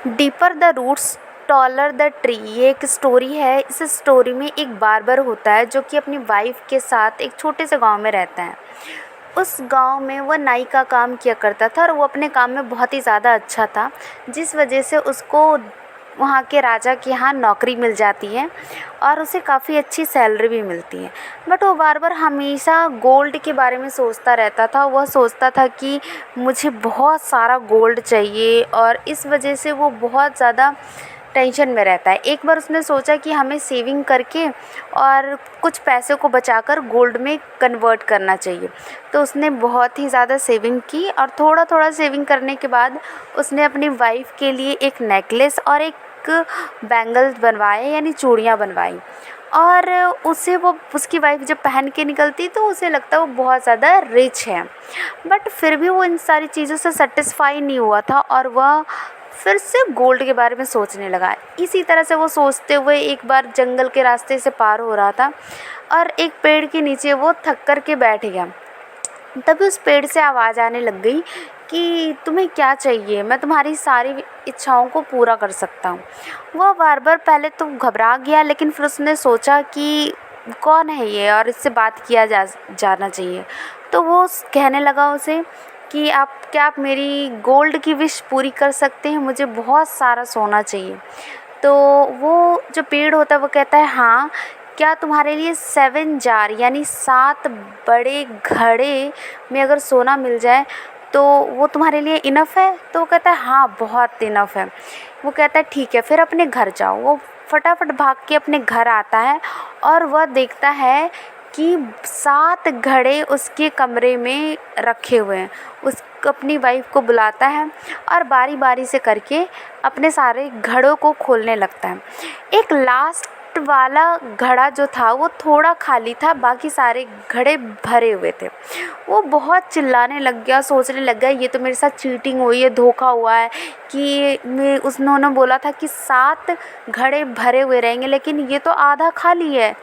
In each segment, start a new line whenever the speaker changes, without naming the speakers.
Deeper the roots taller the tree, ये एक story है। इस स्टोरी में एक बार्बर होता है जो कि अपनी वाइफ के साथ एक छोटे से गांव में रहता है। उस गांव में वह नाई का काम किया करता था और वो अपने काम में बहुत ही ज़्यादा अच्छा था, जिस वजह से उसको वहाँ के राजा के यहाँ नौकरी मिल जाती है और उसे काफ़ी अच्छी सैलरी भी मिलती है। बट वो बार-बार हमेशा गोल्ड के बारे में सोचता रहता था। वह सोचता था कि मुझे बहुत सारा गोल्ड चाहिए और इस वजह से वो बहुत ज़्यादा टेंशन में रहता है। एक बार उसने सोचा कि हमें सेविंग करके और कुछ पैसे को बचाकर गोल्ड में कन्वर्ट करना चाहिए। तो उसने बहुत ही ज़्यादा सेविंग की और थोड़ा-थोड़ा सेविंग करने के बाद उसने अपनी वाइफ़ के लिए एक नेकलेस और एक बैंगल्स बनवाए, यानी चूड़ियाँ बनवाई। और उसे वो उसकी वाइफ़ जब पहन के निकलती तो उसे लगता वो बहुत ज़्यादा रिच है। बट फिर भी वो इन सारी चीज़ों से सैटिस्फाई नहीं हुआ था और वह फिर से गोल्ड के बारे में सोचने लगा। इसी तरह से वो सोचते हुए एक बार जंगल के रास्ते से पार हो रहा था और एक पेड़ के नीचे वो थक कर के बैठ गया। तभी उस पेड़ से आवाज़ आने लग गई कि तुम्हें क्या चाहिए, मैं तुम्हारी सारी इच्छाओं को पूरा कर सकता हूँ। वह बार-बार पहले तो घबरा गया, लेकिन फिर उसने सोचा कि कौन है ये और इससे बात किया जाना चाहिए। तो वो कहने लगा उसे कि आप मेरी गोल्ड की विश पूरी कर सकते हैं, मुझे बहुत सारा सोना चाहिए। तो वो जो पेड़ होता है वो कहता है, हाँ, क्या तुम्हारे लिए 7 जार यानी 7 बड़े घड़े में अगर सोना मिल जाए तो वो तुम्हारे लिए इनफ़ है? तो वो कहता है, हाँ, बहुत इनफ़ है। वो कहता है, ठीक है, फिर अपने घर जाओ। वो फटाफट भाग के अपने घर आता है और वह देखता है कि 7 घड़े उसके कमरे में रखे हुए हैं। अपनी वाइफ़ को बुलाता है और बारी-बारी से करके अपने सारे घड़ों को खोलने लगता है। एक लास्ट वाला घड़ा जो था वो थोड़ा खाली था, बाकी सारे घड़े भरे हुए थे। वो बहुत चिल्लाने लग गया, सोचने लग गया ये तो मेरे साथ चीटिंग हुई है, धोखा हुआ है कि उन्होंने बोला था कि 7 घड़े भरे हुए रहेंगे, लेकिन ये तो आधा खाली है,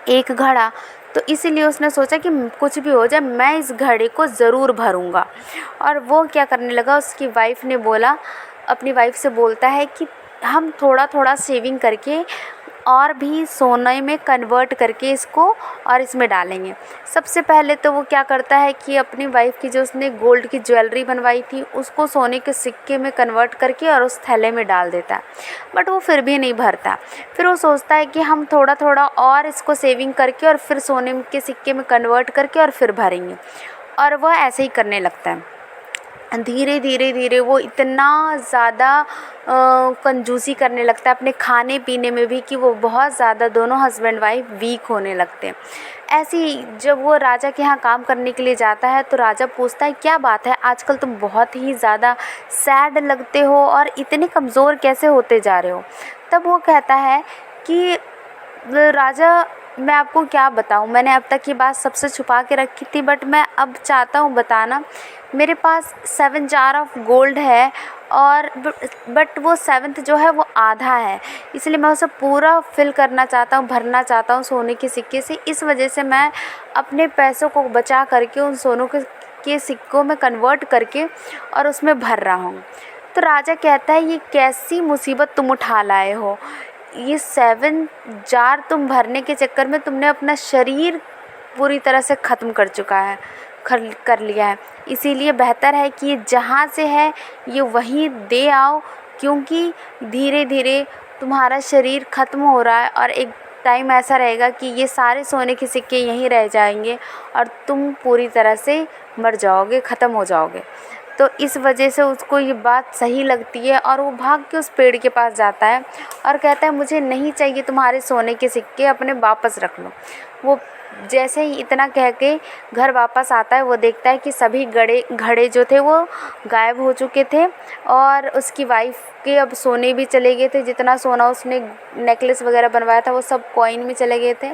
एक घड़ा। तो इसीलिए उसने सोचा कि कुछ भी हो जाए मैं इस घड़े को ज़रूर भरूँगा। और वो क्या करने लगा, उसकी वाइफ़ ने बोला, अपनी वाइफ़ से बोलता है कि हम थोड़ा-थोड़ा सेविंग करके और भी सोने में कन्वर्ट करके इसको और इसमें डालेंगे। सबसे पहले तो वो क्या करता है कि अपनी वाइफ़ की जो उसने गोल्ड की ज्वेलरी बनवाई थी उसको सोने के सिक्के में कन्वर्ट करके और उस थैले में डाल देता है। बट वो फिर भी नहीं भरता। फिर वो सोचता है कि हम थोड़ा-थोड़ा और इसको सेविंग करके और फिर सोने के सिक्के में कन्वर्ट करके और फिर भरेंगे। और वह ऐसे ही करने लगता है। धीरे-धीरे वो इतना ज़्यादा कंजूसी करने लगता है अपने खाने-पीने में भी कि वो बहुत ज़्यादा दोनों हस्बैंड वाइफ़ वीक होने लगते हैं। ऐसे ही जब वो राजा के यहाँ काम करने के लिए जाता है तो राजा पूछता है, क्या बात है, आजकल तुम बहुत ही ज़्यादा सैड लगते हो और इतने कमज़ोर कैसे होते जा रहे हो? तब वो कहता है कि राजा, मैं आपको क्या बताऊँ, मैंने अब तक ये बात सबसे छुपा के रखी थी, बट मैं अब चाहता हूँ बताना। मेरे पास 7 जार ऑफ गोल्ड है और बट वो 7th जो है वो आधा है, इसलिए मैं उसे पूरा फिल करना चाहता हूँ, भरना चाहता हूँ सोने के सिक्के से। इस वजह से मैं अपने पैसों को बचा करके उन सोनों के सिक्कों में कन्वर्ट करके और उसमें भर रहा हूँ। तो राजा कहता है, ये कैसी मुसीबत तुम उठा लाए हो, ये 7 जार तुम भरने के चक्कर में तुमने अपना शरीर पूरी तरह से ख़त्म कर लिया है। इसीलिए बेहतर है कि ये जहाँ से है ये वहीं दे आओ, क्योंकि धीरे-धीरे तुम्हारा शरीर ख़त्म हो रहा है और एक टाइम ऐसा रहेगा कि ये सारे सोने के सिक्के यहीं रह जाएंगे और तुम पूरी तरह से मर जाओगे, ख़त्म हो जाओगे। तो इस वजह से उसको ये बात सही लगती है और वो भाग के उस पेड़ के पास जाता है और कहता है, मुझे नहीं चाहिए तुम्हारे सोने के सिक्के, अपने वापस रख लो। वो जैसे ही इतना कह के घर वापस आता है वो देखता है कि सभी घड़े जो थे वो गायब हो चुके थे और उसकी वाइफ़ के अब सोने भी चले गए थे। जितना सोना उसने नेकलेस वगैरह बनवाया था वो सब कॉइन में चले गए थे।